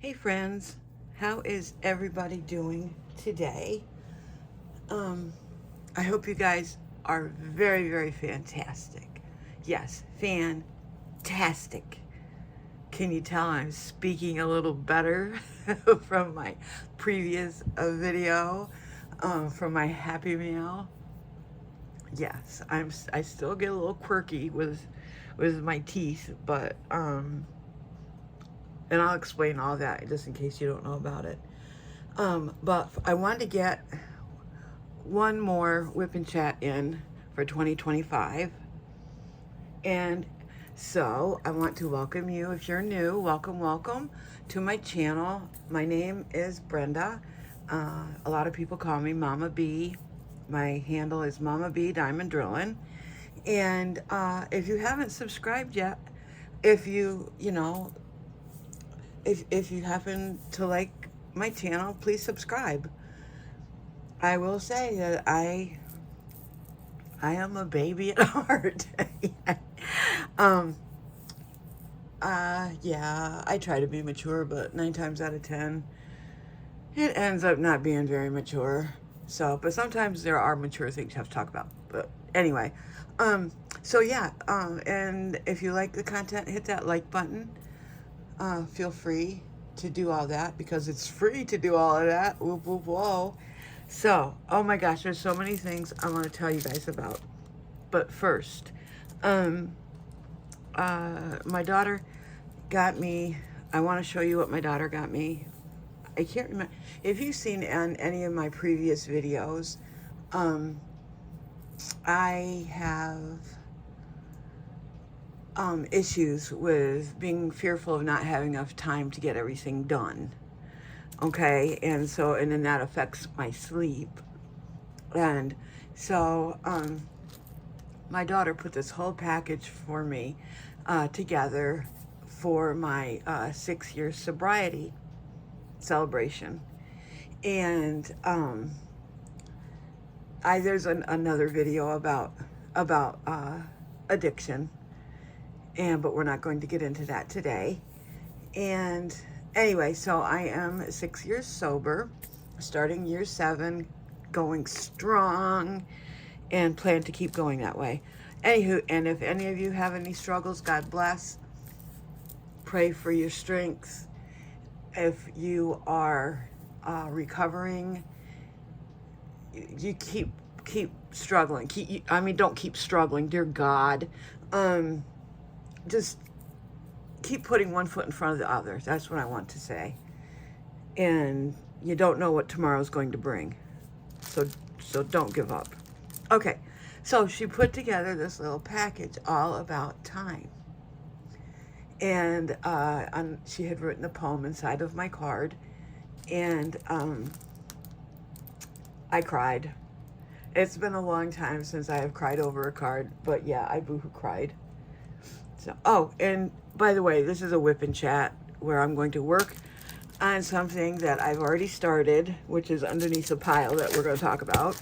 Hey friends, how is everybody doing today? Um, I hope you guys are very, very fantastic. Yes, fantastic. Can you tell I'm speaking a little better from my previous video, from my Happy Meal? Yes, I still get a little quirky with my teeth, but and I'll explain all that just in case you don't know about it. But I wanted to get one more whip and chat in for 2025. And so I want to welcome you. If you're new, welcome to my channel. My name is Brenda. A lot of people call me Mama B. My handle is Mama B Diamond Drillin'. And if you haven't subscribed yet, if if you happen to like my channel, please subscribe. I will say that I am a baby at heart. um yeah, I try to be mature, but 9 times out of 10 it ends up not being very mature. So, but sometimes there are mature things you have to talk about. But anyway, so yeah, and if you like the content, hit that like button. Feel free to do all that because it's free to do all of that. Whoop, whoop, whoa. So, oh my gosh, there's so many things I want to tell you guys about. But first, um, my daughter got me, I want to show you what my daughter got me. I can't remember. If you've seen on any of my previous videos, um, I have issues with being fearful of not having enough time to get everything done. Okay, and then that affects my sleep. And so, my daughter put this whole package for me together for my 6 year sobriety celebration. And there's another video about addiction, but we're not going to get into that today. And anyway, so I am 6 years sober, starting year 7, going strong, and plan to keep going that way. Anywho, and if any of you have any struggles, God bless. Pray for your strength. If you are recovering, you keep struggling. Don't keep struggling, dear God. Just keep putting one foot in front of the other. That's what I want to say. And you don't know what tomorrow's going to bring, so don't give up. Okay, so she put together this little package all about time. And she had written a poem inside of my card. And I cried. It's been a long time since I have cried over a card. But yeah, I boohoo cried. So, oh, and by the way, this is a whip and chat where I'm going to work on something that I've already started, which is underneath a pile that we're going to talk about.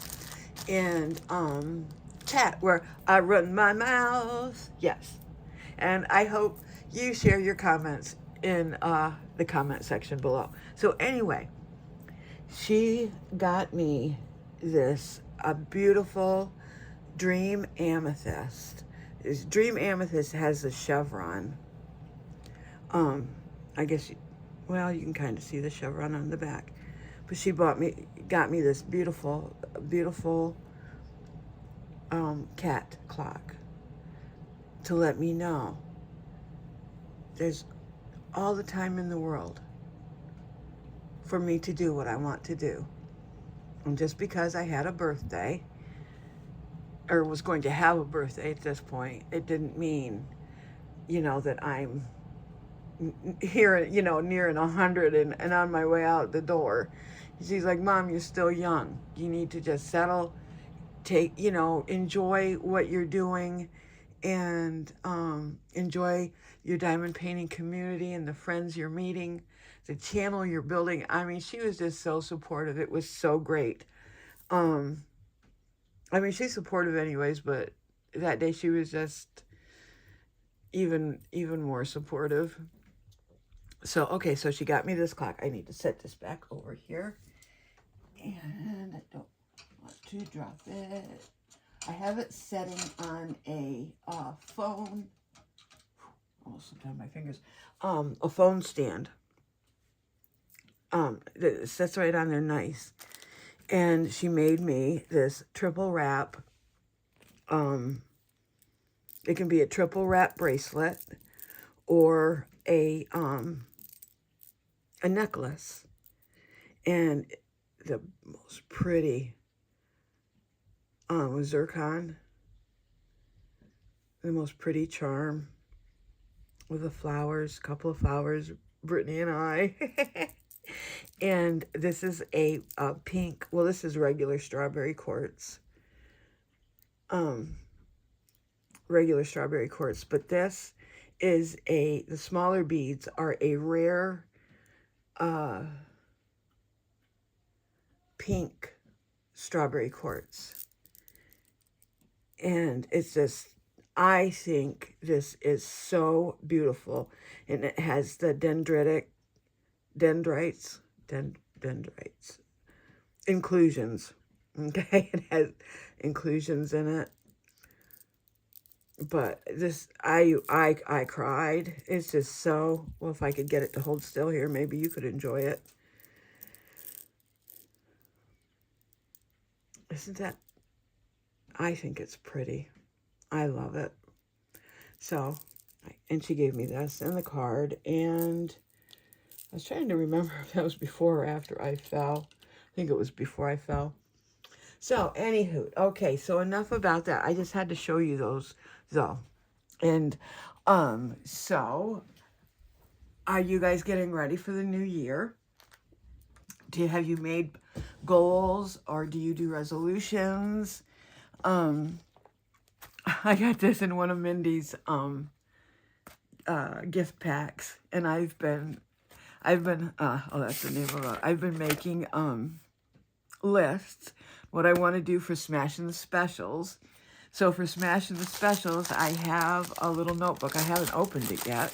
And chat where I run my mouth. Yes. And I hope you share your comments in the comment section below. So anyway, she got me a beautiful dream amethyst. This dream amethyst has a chevron. I guess, you can kind of see the chevron on the back. But she got me this beautiful cat clock to let me know there's all the time in the world for me to do what I want to do. And just because I had a birthday, or was going to have a birthday at this point, it didn't mean, that I'm here, nearing 100 and on my way out the door. She's like, Mom, you're still young. You need to just settle, enjoy what you're doing, and enjoy your diamond painting community and the friends you're meeting, the channel you're building. I mean, she was just so supportive. It was so great. She's supportive anyways, but that day she was just even more supportive. So, okay, so she got me this clock. I need to set this back over here. And I don't want to drop it. I have it setting on a phone. Almost slipped on my fingers. A phone stand. It sits right on there nice. And she made me this triple wrap. It can be a triple wrap bracelet or a necklace. And the most pretty zircon. The most pretty charm with the flowers, couple of flowers, Brittany and I. And this is a pink, well, this is regular strawberry quartz. Regular strawberry quartz, but this is the smaller beads are a rare pink strawberry quartz. And it's just, I think this is so beautiful. And it has the dendrites, inclusions. Okay, it has inclusions in it. But this, I cried. It's just so, well, if I could get it to hold still here, maybe you could enjoy it. Isn't that, I think it's pretty. I love it. So, and she gave me this and the card, and I was trying to remember if that was before or after I fell. I think it was before I fell. So, anywho, okay, so enough about that. I just had to show you those, though. And, so, are you guys getting ready for the new year? Have you made goals, or do you do resolutions? I got this in one of Mindy's gift packs, and I've been oh, that's the name of it. I've been making lists what I want to do for Smashing the Specials. So for Smashing the Specials, I have a little notebook. I haven't opened it yet.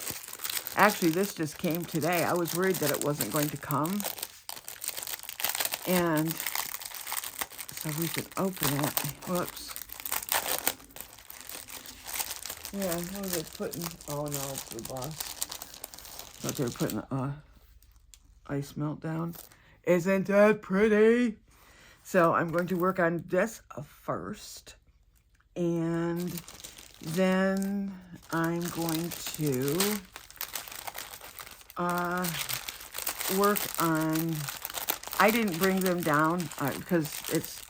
Actually, this just came today. I was worried that it wasn't going to come. And so we can open it. Whoops. Yeah, what are they putting? Oh, no, it's the boss. Thought they were putting ice melt down. Isn't that pretty? So I'm going to work on this first. And then I'm going to work on, I didn't bring them down because it's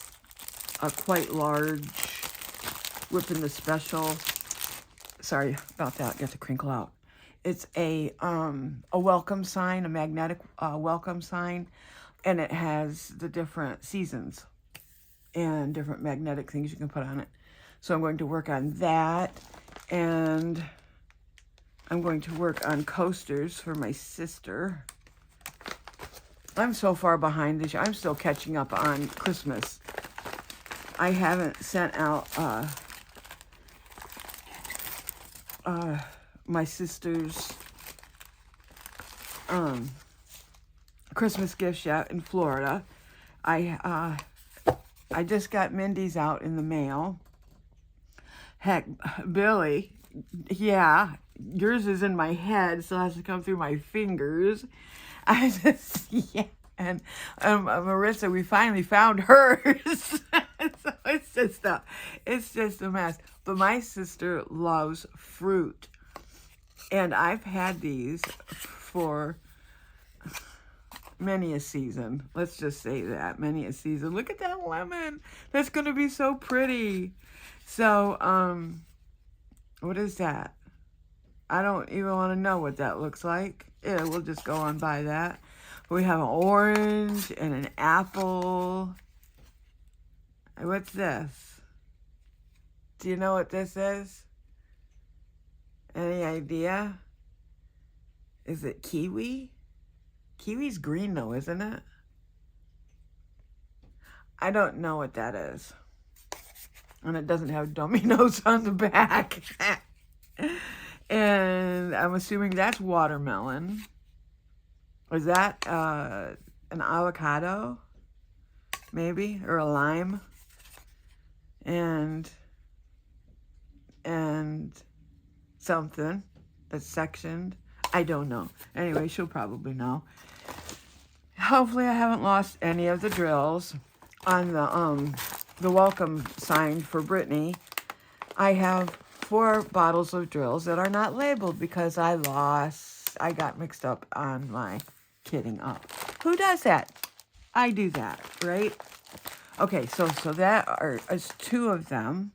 a quite large Whipping the Special. Sorry about that, got to crinkle out. It's a welcome sign, a magnetic welcome sign, and it has the different seasons and different magnetic things you can put on it. So I'm going to work on that, and I'm going to work on coasters for my sister. I'm so far behind this year. I'm still catching up on Christmas. I haven't sent out my sister's Christmas gifts yet in Florida. I just got Mindy's out in the mail. Heck, Billy, yeah, yours is in my head, so it has to come through my fingers. I just, yeah, and Marissa, we finally found hers. So it's just a mess. But my sister loves fruit, and I've had these for many a season. Let's just say that, many a season. Look at that lemon. That's going to be so pretty. So, what is that? I don't even want to know what that looks like. Yeah, we'll just go on by that. We have an orange and an apple. What's this? Do you know what this is? Any idea? Is it kiwi? Kiwi's green though, isn't it? I don't know what that is. And it doesn't have Domino's on the back. And I'm assuming that's watermelon. is that an avocado, maybe, or a lime, and something that's sectioned. I don't know. Anyway, she'll probably know. Hopefully I haven't lost any of the drills on the welcome sign for Brittany. I have 4 bottles of drills that are not labeled because I got mixed up on my kitting up. Who does that? I do that, right? Okay, so that is 2 of them.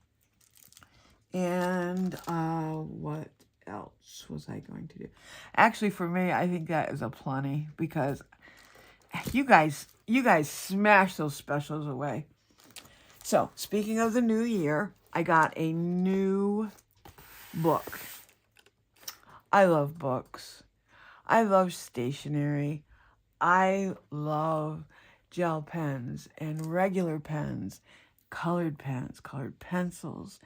And what else was I going to do? Actually, for me, I think that is a plenty because you guys smash those specials away. So, speaking of the new year, I got a new book. I love books. I love stationery. I love gel pens and regular pens, colored pencils.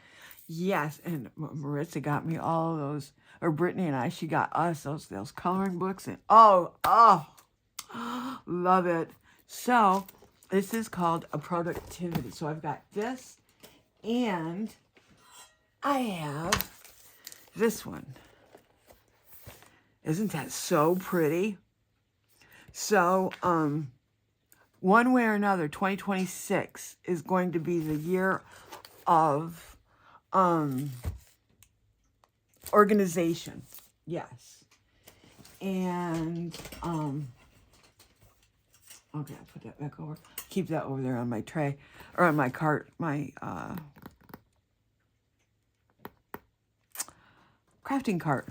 Yes, and Maritza got me all of those, or Brittany and I, she got us those coloring books, and oh, love it. So, this is called a productivity. So, I've got this, and I have this one. Isn't that so pretty? So, one way or another, 2026 is going to be the year of organization. Yes. And okay, I'll put that back over. Keep that over there on my tray, or on my cart, my crafting cart.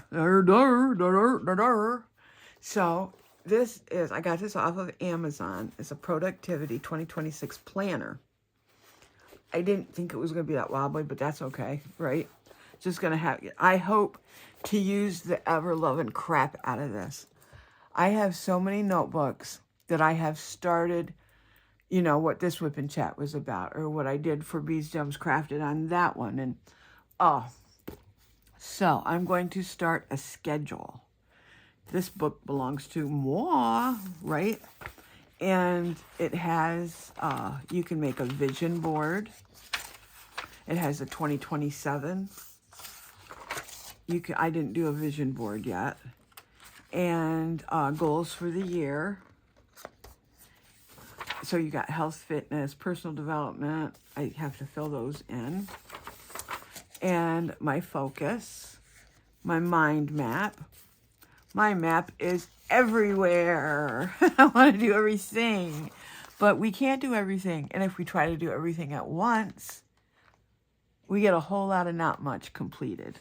So this is, I got this off of Amazon. It's a productivity 2026 planner. I didn't think it was going to be that wobbly, but that's okay, right? Just going to have, I hope to use the ever-loving crap out of this. I have so many notebooks that I have started, you know, what this Whip and Chat was about, or what I did for Bēz Gems Crafted on that one. And, so I'm going to start a schedule. This book belongs to moi, right? And it has, you can make a vision board. It has a 2027. I didn't do a vision board yet. And goals for the year. So you got health, fitness, personal development. I have to fill those in. And my focus, my mind map. My map is everywhere. I want to do everything, but we can't do everything. And if we try to do everything at once, we get a whole lot of not much completed.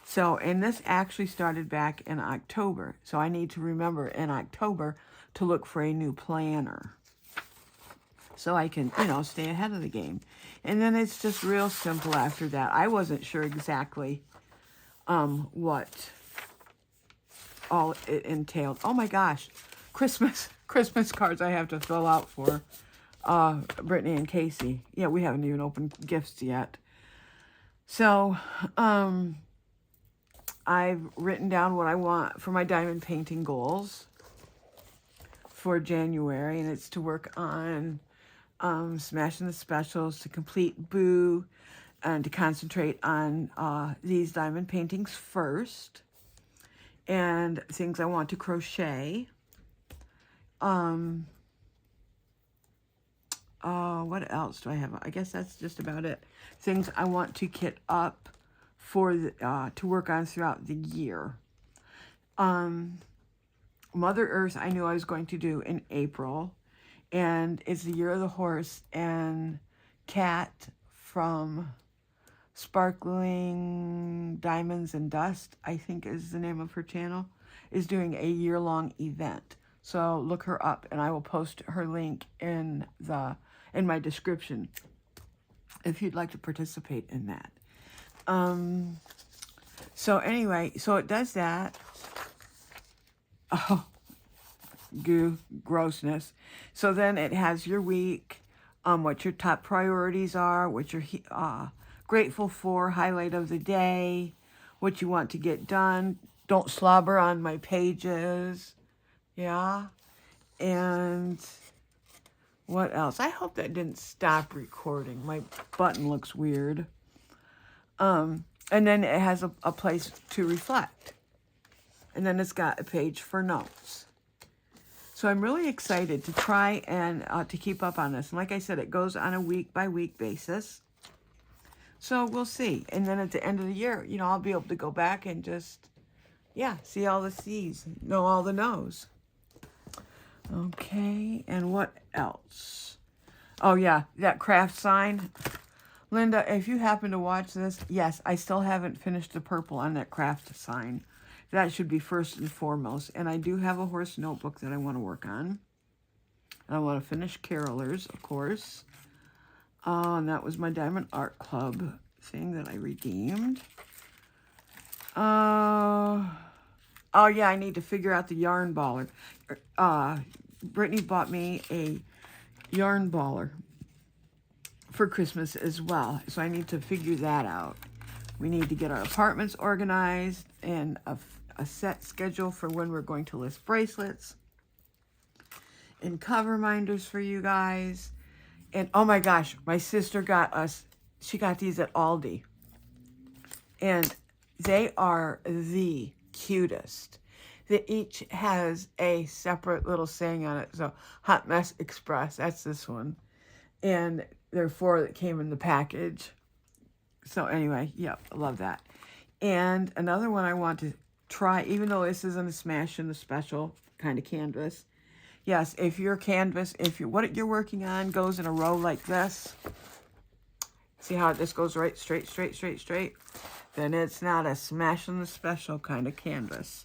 So, and this actually started back in October. So I need to remember in October to look for a new planner so I can, you know, stay ahead of the game. And then it's just real simple after that. I wasn't sure exactly what all it entailed. Oh my gosh, Christmas cards I have to fill out for Brittany and Casey. Yeah, we haven't even opened gifts yet. So, I've written down what I want for my diamond painting goals for January, and it's to work on smashing the specials, to complete Boo, and to concentrate on these diamond paintings first, and things I want to crochet. What else do I have? I guess that's just about it. Things I want to kit up for to work on throughout the year. Mother Earth, I knew I was going to do in April, and it's the year of the horse, and Kat from Sparkling Diamonds and Dust, I think is the name of her channel, is doing a year-long event. So look her up, and I will post her link in my description if you'd like to participate in that. So anyway, so it does that. Oh, goo, grossness. So then it has your week, what your top priorities are, what you're grateful for, highlight of the day, what you want to get done. Don't slobber on my pages. Yeah. And what else? I hope that didn't stop recording. My button looks weird. And then it has a place to reflect. And then it's got a page for notes. So I'm really excited to try and to keep up on this. And like I said, it goes on a week-by-week basis. So we'll see. And then at the end of the year, you know, I'll be able to go back and just, yeah, see all the C's, know all the no's. Okay, and what else? Oh, yeah, that craft sign. Linda, if you happen to watch this, yes, I still haven't finished the purple on that craft sign. That should be first and foremost. And I do have a horse notebook that I want to work on. And I want to finish Carolers, of course. And that was my Diamond Art Club thing that I redeemed. Oh, yeah, I need to figure out the yarn baller. Brittany bought me a yarn baller for Christmas as well. So I need to figure that out. We need to get our apartments organized and a set schedule for when we're going to list bracelets. And cover minders for you guys. And oh my gosh, my sister got us, she got these at Aldi. And they are the cutest. They each has a separate little saying on it. So, Hot Mess Express, that's this one. And there are 4 that came in the package. So anyway, yep, I love that. And another one I want to try, even though this isn't a smash in the special kind of canvas. Yes, if your canvas, what you're working on goes in a row like this, see how this goes right, straight, then it's not a smash in the special kind of canvas.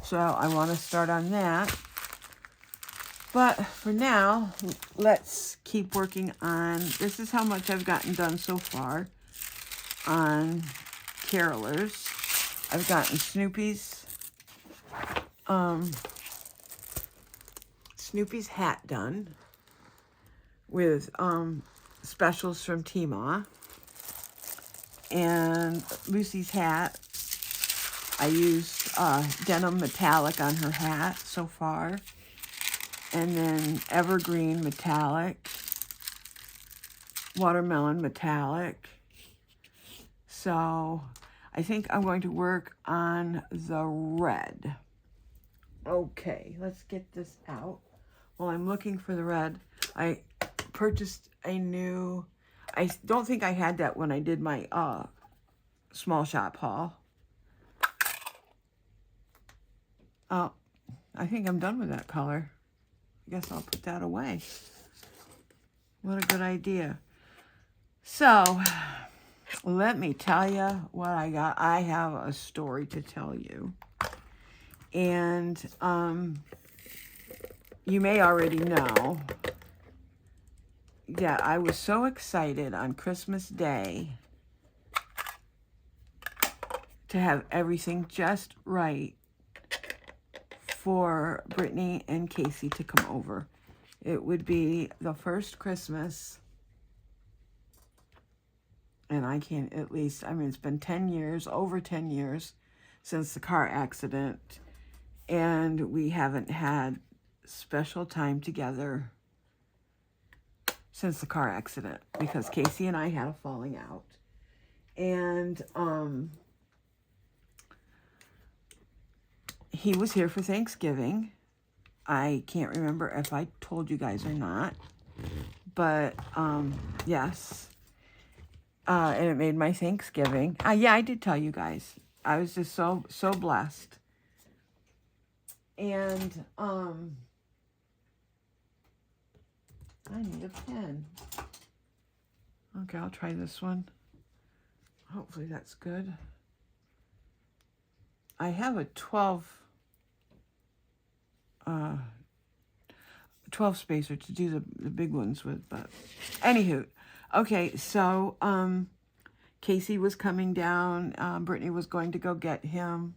So I want to start on that. But for now, let's keep working on, this is how much I've gotten done so far on Carolers. I've gotten Snoopy's hat done with specials from Tmall. And Lucy's hat, I used denim metallic on her hat so far. And then evergreen metallic, watermelon metallic. So I think I'm going to work on the red. Okay, let's get this out. While I'm looking for the red, I purchased a new, I don't think I had that when I did my small shop haul. Oh, I think I'm done with that color. I guess I'll put that away. What a good idea. So, let me tell you what I got. I have a story to tell you. And you may already know that I was so excited on Christmas Day to have everything just right for Brittany and Casey to come over. It would be the first Christmas, and I can't, at least, I mean, it's been 10 years, over 10 years since the car accident, and we haven't had special time together since the car accident, because Casey and I had a falling out. And he was here for Thanksgiving. I can't remember if I told you guys or not, but yes. And it made my Thanksgiving. Yeah, I did tell you guys. I was just so blessed. And I need a pen. Okay, I'll try this one. Hopefully that's good. I have a 12 spacer to do the big ones with, but anywho, okay, so Casey was coming down. Brittany was going to go get him.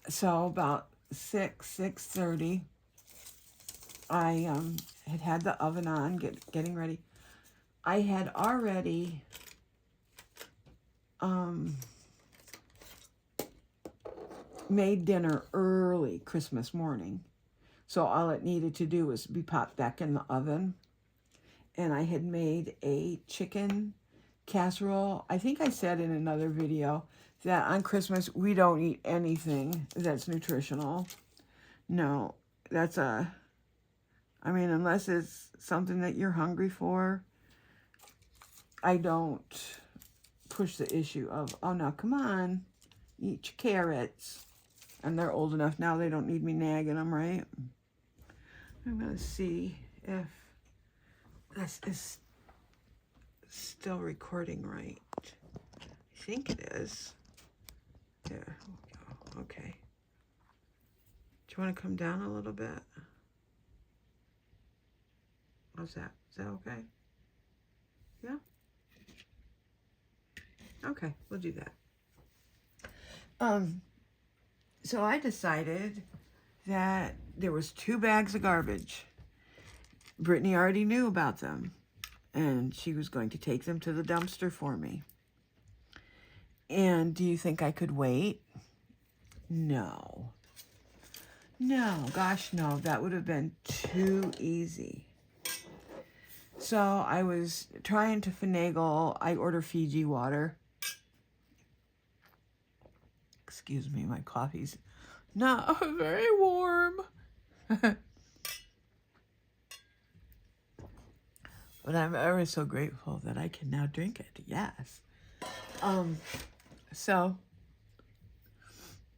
So about 6:30, I had the oven on, getting ready. I had already made dinner early Christmas morning. So all it needed to do was be popped back in the oven. And I had made a chicken casserole. I think I said in another video that on Christmas we don't eat anything that's nutritional. No, that's I mean, unless it's something that you're hungry for, I don't push the issue of, oh, now come on, eat your carrots. And they're old enough now, they don't need me nagging them, right? I'm going to see if this is still recording right. I think it is. There we go. Okay. Do you want to come down a little bit? How's that? Is that okay? Yeah? Okay, we'll do that. So I decided that there was 2 bags of garbage. Brittany already knew about them, and she was going to take them to the dumpster for me. And do you think I could wait? No. No, gosh, no. That would have been too easy. So I was trying to finagle. I ordered Fiji water. Excuse me, my coffee's not very warm. But I'm ever so grateful that I can now drink it. Yes. So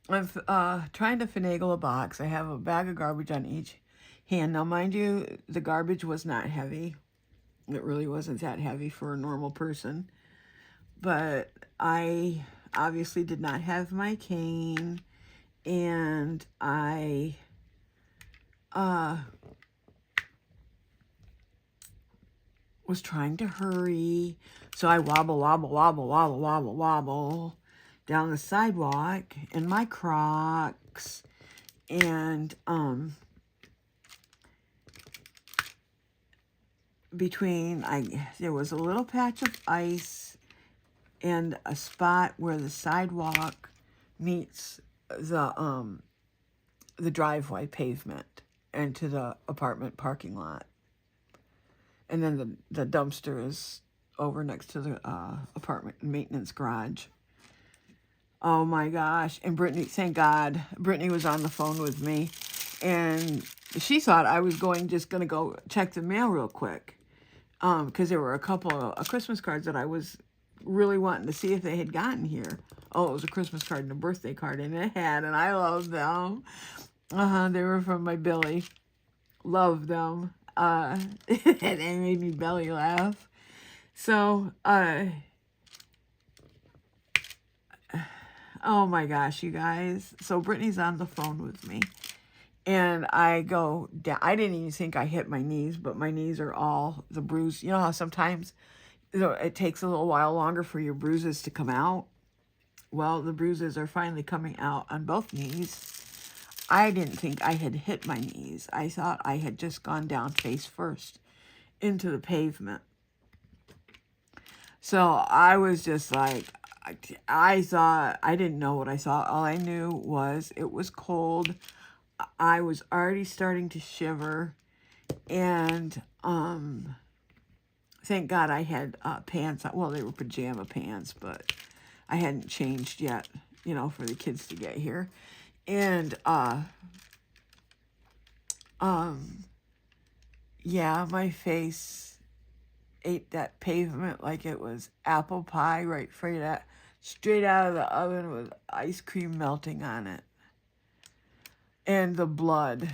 I'm trying to finagle a box. I have a bag of garbage on each hand. Now, mind you, the garbage was not heavy. It really wasn't that heavy for a normal person. But I obviously did not have my cane, and I was trying to hurry. So I wobble down the sidewalk in my Crocs, and there was a little patch of ice and a spot where the sidewalk meets the driveway pavement into the apartment parking lot. And then the dumpster is over next to the apartment maintenance garage. Oh my gosh. And Brittany, thank God, Brittany was on the phone with me. And she thought I was just going to go check the mail real quick. Because there were a couple of Christmas cards that I was really wanting to see if they had gotten here. Oh, it was a Christmas card and a birthday card, and it had, and I loved them. They were from my Billy. Loved them. They made me belly laugh. So, oh my gosh, you guys. So Brittany's on the phone with me. And I go down. I didn't even think I hit my knees, but my knees are all the bruise. You know how sometimes it takes a little while longer for your bruises to come out? Well, the bruises are finally coming out on both knees. I didn't think I had hit my knees. I thought I had just gone down face first into the pavement. So I was just like, I thought, I didn't know what I saw. All I knew was it was cold. I was already starting to shiver. And thank God I had pants. Well, they were pajama pants, but I hadn't changed yet, for the kids to get here. And, yeah, my face ate that pavement like it was apple pie straight out of the oven with ice cream melting on it. And the blood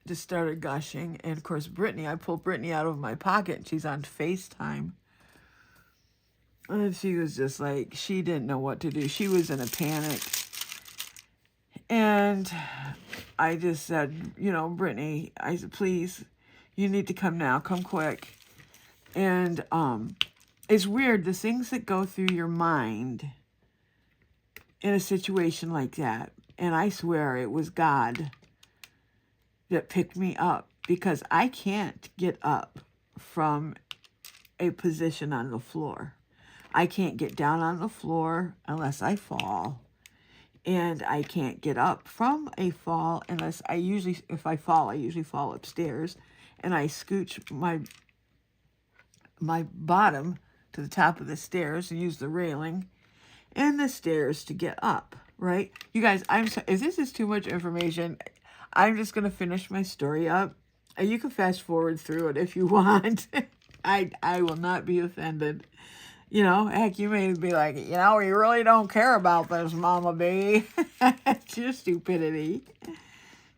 just started gushing. And, of course, I pulled Brittany out of my pocket, and she's on FaceTime. And she was just like, she didn't know what to do. She was in a panic. And I just said, Brittany, I said, please, you need to come now. Come quick. And it's weird, the things that go through your mind in a situation like that. And I swear it was God that picked me up, because I can't get up from a position on the floor. I can't get down on the floor unless I fall. and I can't get up from a fall unless if I fall, I usually fall upstairs, and I scooch my bottom to the top of the stairs and use the railing and the stairs to get up, right? You guys, if this is too much information, I'm just going to finish my story up. You can fast forward through it if you want. I will not be offended. You know, heck, you may be like, you know, you really don't care about this, Mama B. It's your stupidity.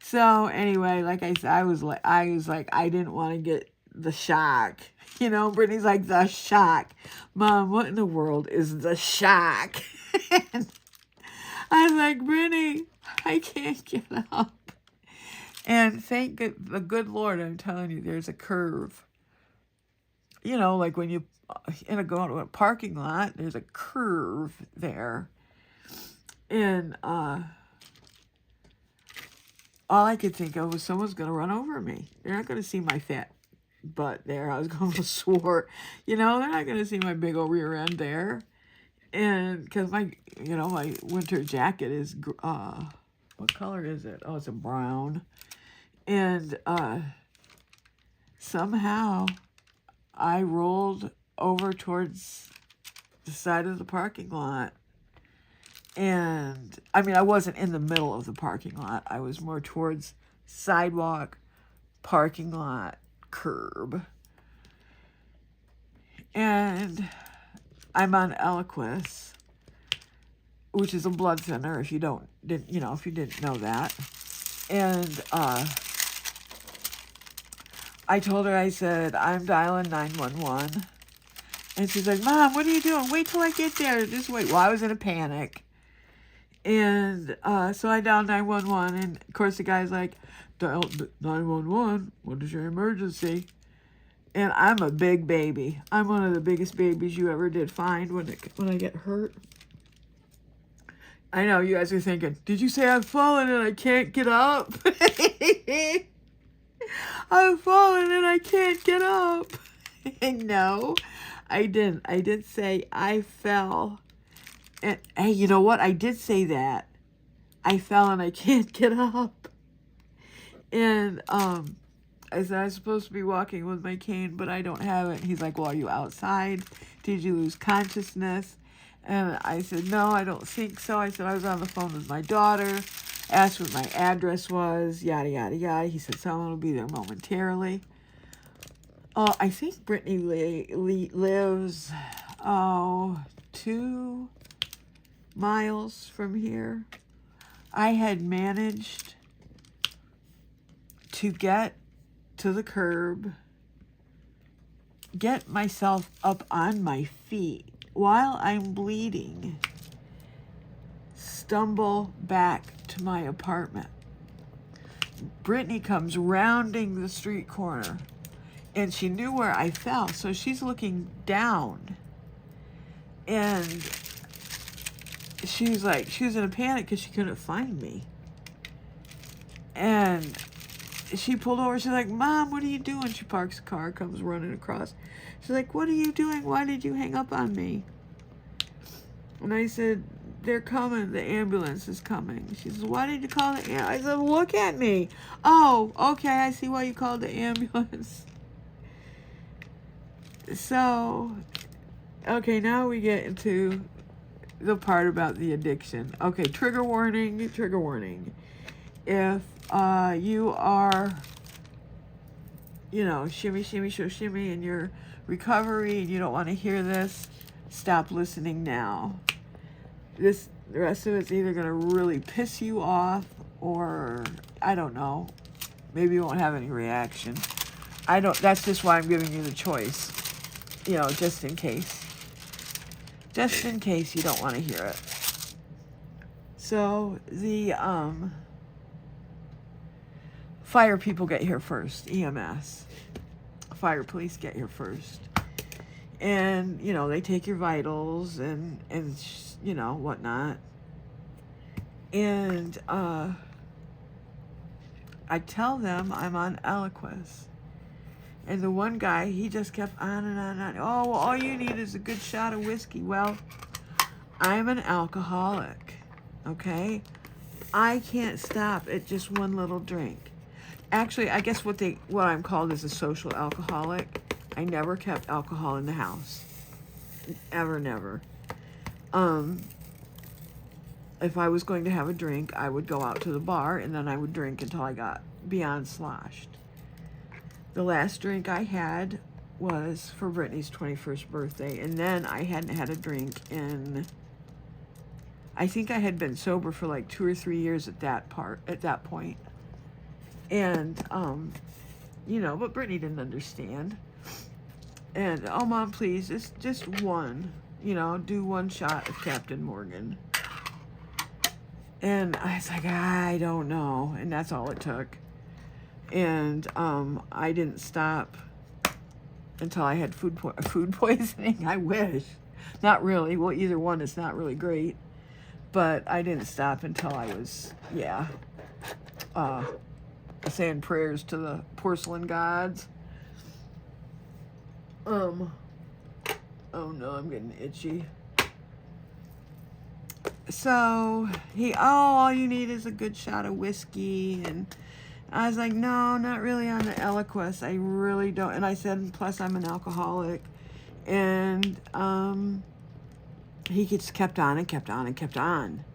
So anyway, like I said, I was like, I didn't want to get the shock. You know, Brittany's like, the shock. Mom, what in the world is the shock? And I'm like, Brittany, I can't get up. And thank the good Lord, I'm telling you, there's a curve. You know, like when you go to a parking lot, there's a curve there. And all I could think of was someone's going to run over me. They're not going to see my fat butt there. I was going to swore. You know, they're not going to see my big old rear end there. And because my winter jacket is, what color is it? Oh, it's a brown. And somehow I rolled over towards the side of the parking lot. And, I mean, I wasn't in the middle of the parking lot. I was more towards sidewalk, parking lot, curb. And I'm on Eliquis, which is a blood thinner if you didn't know that. And I told her, I said, I'm dialing 911. And she's like, Mom, what are you doing? Wait till I get there. Just wait. Well, I was in a panic. And so I dialed 911. And, of course, the guy's like, dial 911. What is your emergency? And I'm a big baby. I'm one of the biggest babies you ever did find when I get hurt. I know you guys are thinking, did you say I'm falling and I can't get up? I'm falling and I can't get up. No, I didn't. I did say I fell. And hey, you know what? I did say that. I fell and I can't get up. And I said I was supposed to be walking with my cane, but I don't have it. He's like, well, are you outside? Did you lose consciousness? And I said, no, I don't think so. I said I was on the phone with my daughter, asked what my address was, yada, yada, yada. He said someone will be there momentarily. I think Brittany lives, 2 miles from here. I had managed to get to the curb, get myself up on my feet while I'm bleeding, stumble back to my apartment. Brittany comes rounding the street corner, and she knew where I fell, so she's looking down. And she was in a panic because she couldn't find me. And she pulled over. She's like, Mom, what are you doing? She parks the car, comes running across. She's like, what are you doing? Why did you hang up on me? And I said, they're coming. The ambulance is coming. She says, why did you call the ambulance? I said, look at me. Oh, okay, I see why you called the ambulance. So, okay, now we get into the part about the addiction. Okay, trigger warning. If you are, shimmy, shimmy in your recovery and you don't want to hear this, stop listening now. The rest of it's either going to really piss you off or, I don't know, maybe you won't have any reaction. That's just why I'm giving you the choice, just in case. Just in case you don't want to hear it. So, the, fire people get here first, EMS. Fire police get here first. And, they take your vitals and whatnot. And I tell them I'm on Eliquis. And the one guy, he just kept on and on and on. Oh, well, all you need is a good shot of whiskey. Well, I'm an alcoholic. okay? I can't stop at just one little drink. Actually, I guess what I'm called is a social alcoholic. I never kept alcohol in the house. Ever, never. If I was going to have a drink, I would go out to the bar and then I would drink until I got beyond sloshed. The last drink I had was for Brittany's 21st birthday, and then I hadn't had a drink in, I think I had been sober for like 2 or 3 years at that point. And, but Brittany didn't understand. And, oh, Mom, please, just one, do one shot of Captain Morgan. And I was like, I don't know. And that's all it took. And I didn't stop until I had food poisoning. I wish. Not really. Well, either one is not really great. But I didn't stop until I was, saying prayers to the porcelain gods. Oh no, I'm getting itchy. So all you need is a good shot of whiskey. And I was like, no, not really on the Eliquis. I really don't. And I said, plus I'm an alcoholic. And he just kept on and kept on and kept on.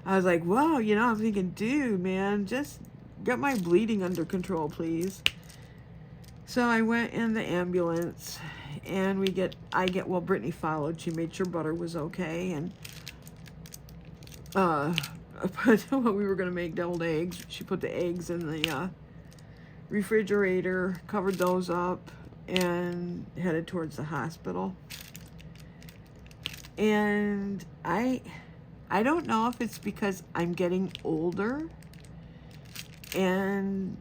I was like, whoa, I'm thinking, dude, man, just get my bleeding under control, please. So I went in the ambulance, and Brittany followed. She made sure butter was okay, and when we were going to make deviled eggs, she put the eggs in the refrigerator, covered those up, and headed towards the hospital. And I don't know if it's because I'm getting older, and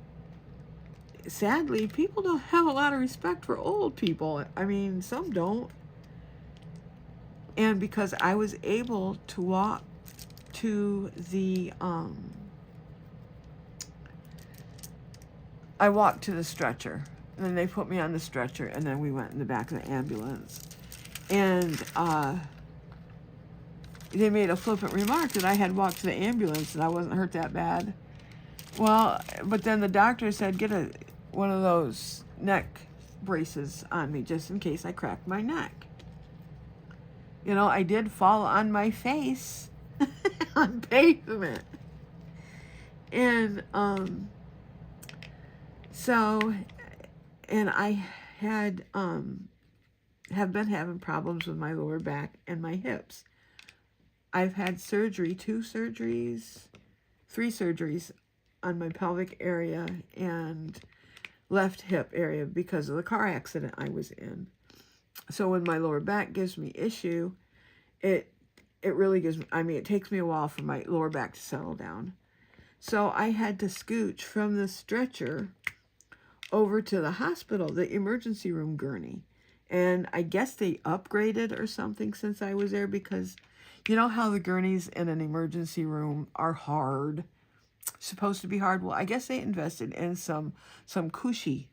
sadly, people don't have a lot of respect for old people. I mean, some don't. And because I was able to walk to the, I walked to the stretcher, and then they put me on the stretcher, and then we went in the back of the ambulance. And, they made a flippant remark that I had walked to the ambulance and I wasn't hurt that bad. Well, but then the doctor said, get one of those neck braces on me just in case I cracked my neck. I did fall on my face on pavement. And, and I have been having problems with my lower back and my hips. I've had surgery, 3 surgeries on my pelvic area and left hip area because of the car accident I was in. So when my lower back gives me issue, it really gives me, it takes me a while for my lower back to settle down. So I had to scooch from the stretcher over to the hospital, the emergency room gurney. And I guess they upgraded or something since I was there, because you know how the gurneys in an emergency room are hard, supposed to be hard? Well, I guess they invested in some cushy.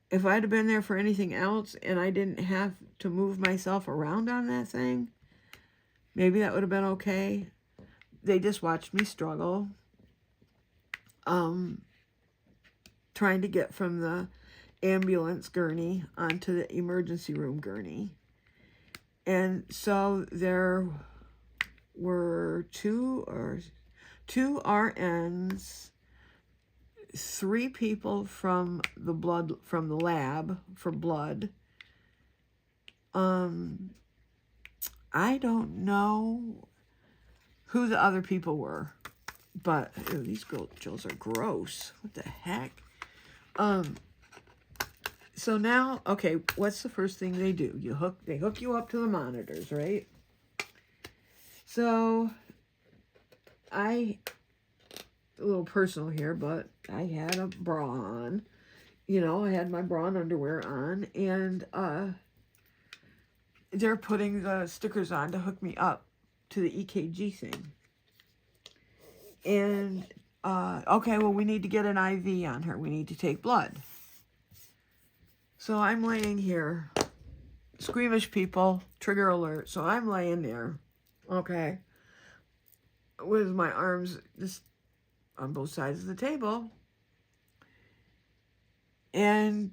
If I'd have been there for anything else and I didn't have to move myself around on that thing, maybe that would have been okay. They just watched me struggle, trying to get from the ambulance gurney onto the emergency room gurney. And so there were two RNs, 3 people from the lab for blood. I don't know who the other people were, but these girls are gross. What the heck? So now, okay, what's the first thing they do? They hook you up to the monitors, right? So a little personal here, but I had a bra on. I had my bra and underwear on, and they're putting the stickers on to hook me up to the EKG thing. And, okay, well, we need to get an IV on her. We need to take blood. So I'm laying here, squeamish people, trigger alert. So I'm laying there, okay. with my arms just on both sides of the table. And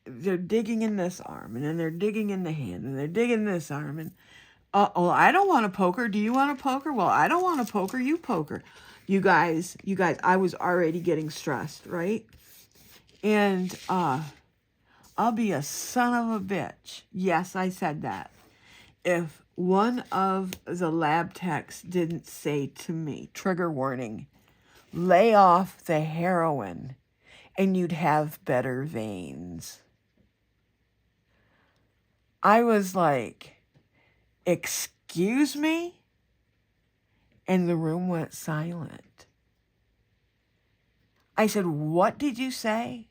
they're digging in this arm, and then they're digging in the hand, and they're digging this arm, and oh, I don't want a poker. Do you want a poker? Well, I don't want a poker. You poker. You guys, I was already getting stressed, right? And I'll be a son of a bitch. Yes, I said that. If one of the lab techs didn't say to me, trigger warning, lay off the heroin and you'd have better veins. I was like, excuse me? And the room went silent. I said, what did you say?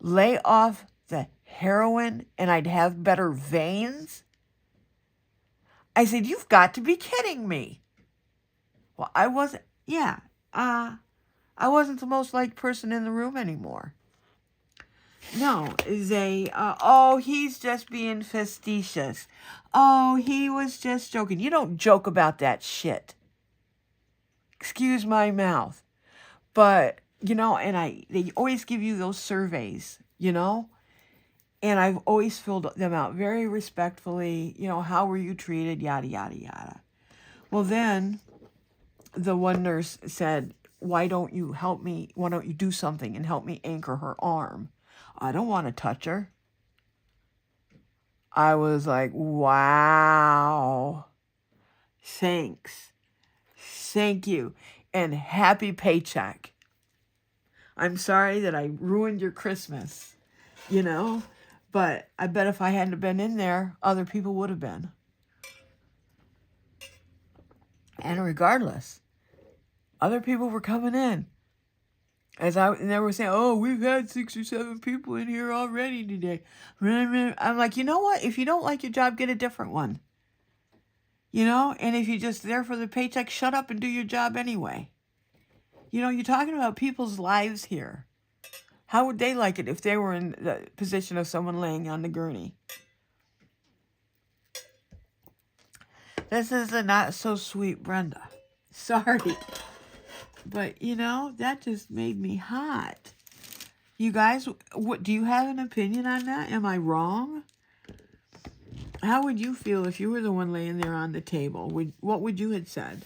Lay off the heroin and I'd have better veins? I said, you've got to be kidding me. Well, I wasn't, I wasn't the most liked person in the room anymore. No, they, oh, he's just being facetious. Oh, he was just joking. You don't joke about that shit. Excuse my mouth. But, and they always give you those surveys, and I've always filled them out very respectfully, how were you treated, yada, yada, yada. Well, then the one nurse said, why don't you help me? Why don't you do something and help me anchor her arm? I don't want to touch her. I was like, wow. Thanks. Thank you. And happy paycheck. I'm sorry that I ruined your Christmas, but I bet if I hadn't been in there, other people would have been. And regardless, other people were coming in. And they were saying, oh, we've had 6 or 7 people in here already today. I'm like, you know what? If you don't like your job, get a different one. And if you're just there for the paycheck, shut up and do your job anyway. You're talking about people's lives here. How would they like it if they were in the position of someone laying on the gurney? This is a not so sweet Brenda. Sorry. But, that just made me hot. You guys, what do you have an opinion on that? Am I wrong? How would you feel if you were the one laying there on the table? What would you have said?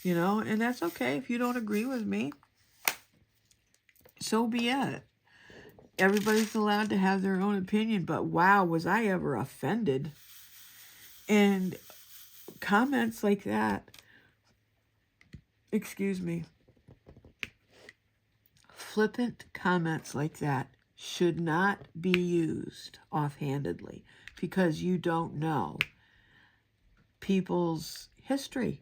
And that's okay if you don't agree with me. So be it. Everybody's allowed to have their own opinion, but wow, was I ever offended. And comments like that, flippant comments like that should not be used offhandedly because you don't know people's history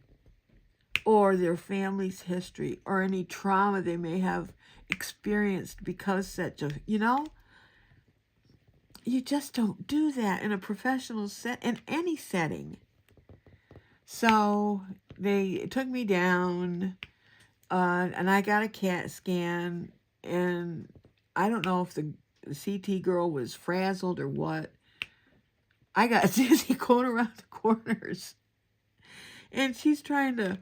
or their family's history or any trauma they may have experienced because such a, you just don't do that in a professional set, in any setting. So they took me down, and I got a CAT scan, and I don't know if the CT girl was frazzled or what. I got dizzy going around the corners, and she's trying to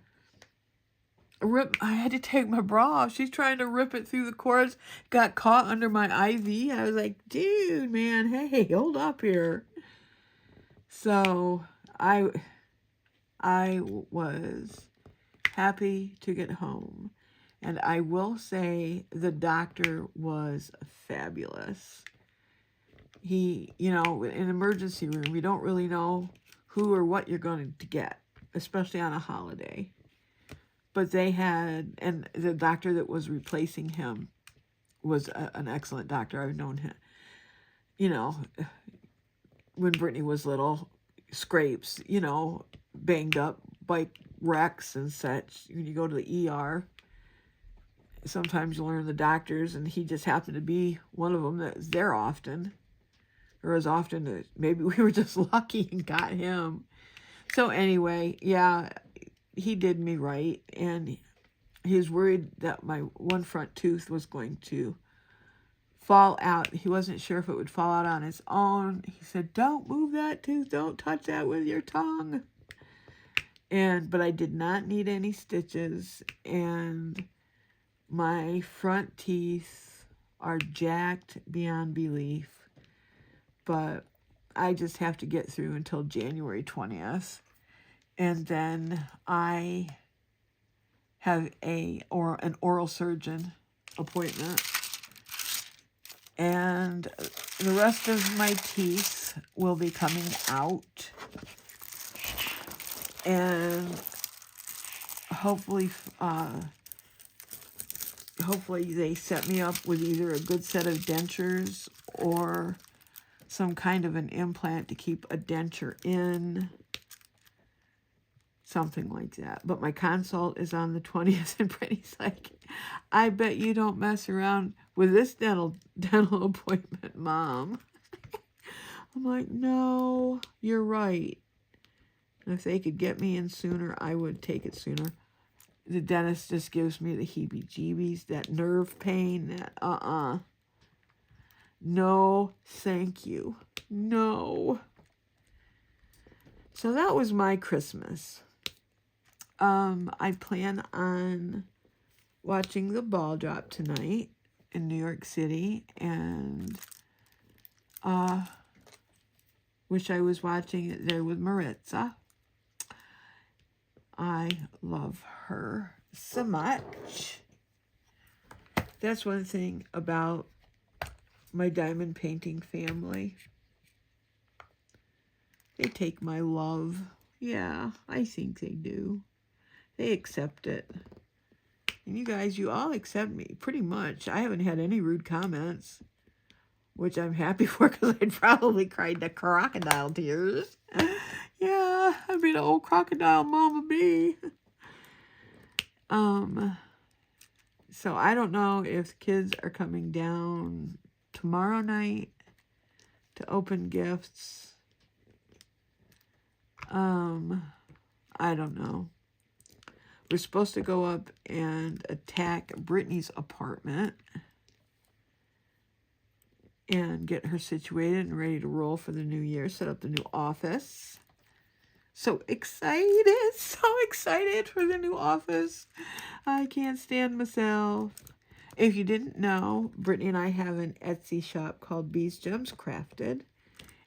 rip. I had to take my bra off. She's trying to rip it through the cords. Got caught under my IV. I was like, dude, man, hey, hold up here. So I was happy to get home. And I will say the doctor was fabulous. He, in an emergency room, you don't really know who or what you're going to get, especially on a holiday. But they had, and the doctor that was replacing him was an excellent doctor. I've known him, when Brittany was little, scrapes, banged up, bike wrecks and such. When you go to the ER, sometimes you learn the doctors, and he just happened to be one of them that was there often. Or as often as maybe we were just lucky and got him. So anyway, yeah, he did me right, and he was worried that my one front tooth was going to fall out. He wasn't sure if it would fall out on its own. He said, don't move that tooth. Don't touch that with your tongue. but I did not need any stitches, and my front teeth are jacked beyond belief, but I just have to get through until January 20th, and then I have an oral surgeon appointment, and the rest of my teeth will be coming out, and hopefully they set me up with either a good set of dentures or some kind of an implant to keep a denture in, something like that. But my consult is on the 20th, and Brittany's like, I bet you don't mess around with this dental appointment, Mom. I'm like, no, you're right. And if they could get me in sooner, I would take it sooner. The dentist just gives me the heebie-jeebies, that nerve pain, that no, thank you. No. So that was my Christmas. I plan on watching the ball drop tonight in New York City, and wish I was watching it there with Maritza. I love her so much. That's one thing about my diamond painting family. They take my love. Yeah, I think they do. They accept it. And you guys, you all accept me, pretty much. I haven't had any rude comments, which I'm happy for, because I'd probably cried the crocodile tears. Yeah, I'd be the old crocodile mama bee. So I don't know if kids are coming down tomorrow night to open gifts. I don't know. We're supposed to go up and attack Brittany's apartment and get her situated and ready to roll for the new year, set up the new office. So excited for the new office. I can't stand myself. If you didn't know, Brittany and I have an Etsy shop called Bēz Gems Crafted,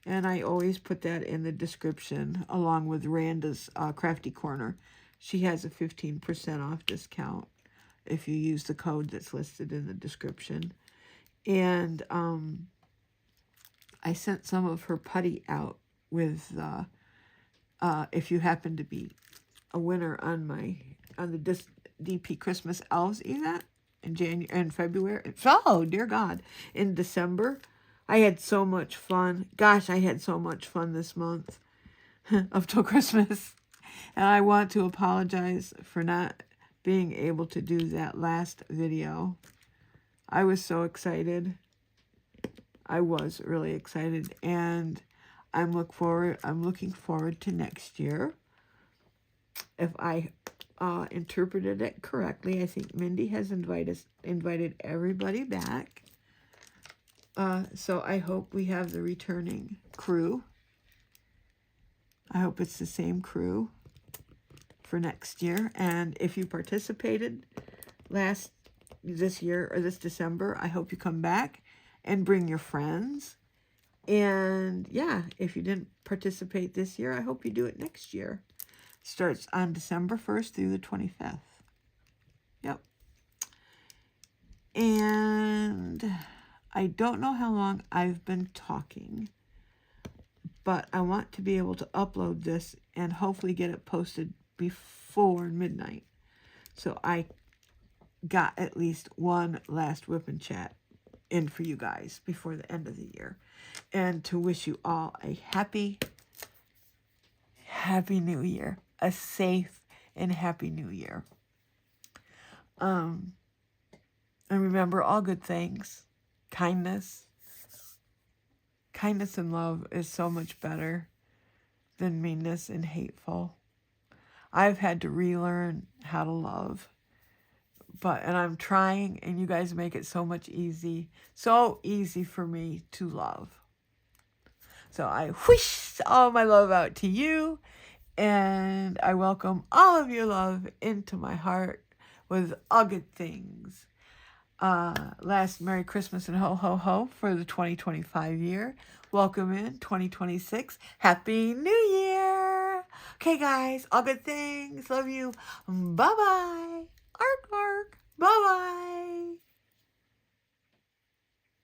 and I always put that in the description along with Randa's Crafty Corner. She has a 15% off discount if you use the code that's listed in the description. And I sent some of her putty out with, if you happen to be a winner on the DP Christmas Elves event in February. Oh, dear God. In December, I had so much fun. Gosh, I had so much fun this month up till Christmas. And I want to apologize for not being able to do that last video. I was so excited. I was really excited, and I'm looking forward to next year. If I interpreted it correctly, I think Mindy has invited everybody back. So I hope we have the returning crew. I hope it's the same crew for next year. And if you participated this year or this December, I hope you come back and bring your friends. And yeah, if you didn't participate this year, I hope you do it next year. Starts on December 1st through the 25th. Yep. And I don't know how long I've been talking, but I want to be able to upload this and hopefully get it posted before midnight. So I got at least one last whip and chat in for you guys before the end of the year. And to wish you all a happy new year. A safe and happy new year. And remember, all good things. Kindness and love is so much better than meanness and hateful. I've had to relearn how to love. And I'm trying, and you guys make it so easy for me to love. So I wish all my love out to you, And I welcome all of your love into my heart with all good things. Last Merry Christmas and ho ho ho for the 2025 year. Welcome in 2026. Happy New Year. Okay, guys, all good things. Love you. Bye-bye.